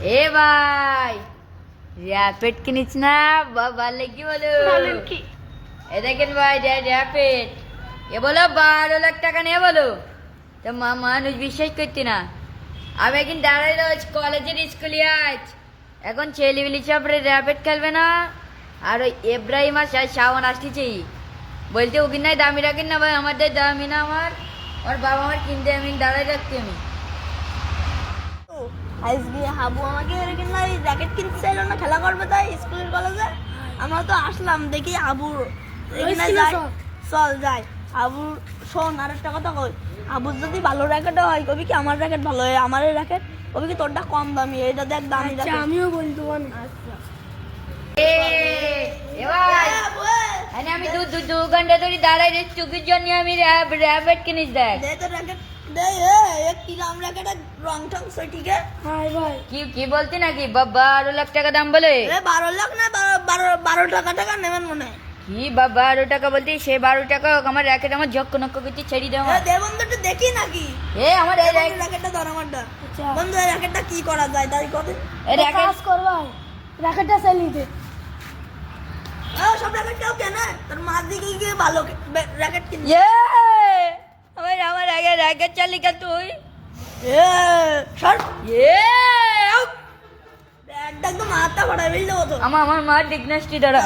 এ ভাই র্যাপিড কিনিস না বাবা কি বলো এ দেখেন ভাই র্যাপিড এ বলো 12 লাখ টাকা নিয়ে বলো তো মানুষ বিশ্বাস করতে না আমি একদিন দাঁড়াই রোজ কলেজের স্কুলে আজ এখন ছেলেবিলি সব র্যাপিড খেলবে না আর ওই এব্রাহিম আর শাওন আসতেছি বলতে ওকে নাই দামি রাখেন না ভাই আমাদের দামি না আমার বাবা আমার কিনতে আমি দাঁড়াই রাখতে আমি আজকে হাবু আমাকে এরকম না জ্যাকেট কিনতে চাইলো না খেলা করবে তাই স্কুলের কলেজে আমরা তো আসলাম দেখি হাবুর এখানে যাই চল যাই হাবুর শোন আর একটা কথা কই হাবুর যদি ভালো র্যাকেট হয় কবি কি আমার র্যাকেট ভালো হয় আমার র্যাকেট কবি কি তোরটা কম দামি এটা দেখ দামি র্যাকেট আমিও বলতে পারি আমি দু ঘন্টা ধরে দাঁড়াই রে চুকির জন্য আমি র্যাপিড কিনিস দেখ কি বলতি নাকি 12 লাখ টাকা দাম বলে 12 লাখ না 12 টাকা নেবেন মনে হয় কি 12 টাকা বলতি সে 12 টাকা আমার র্যাকেট আমার ঝক্ক নক্ক করতে ছেড়ে দেওয়া দেবন্ধুটা দেখি নাকি আমার এই র্যাকেটটা ধর আমারটা বন্ধু এই র্যাকেটটা কি করা যায় তাই কত এই র্যাকেট করবা র্যাকেটটা সেল নিতে সব র্যাকেট কেউ কেনে তোর মার দিকে গিয়ে ভালো র্যাকেট কিনে আমার আগে র্যাকেট চালি কা তুই সর একদম মাথা ফাটাই ফেলতে হতো আমার মা ডিগনেস্টি দ্বারা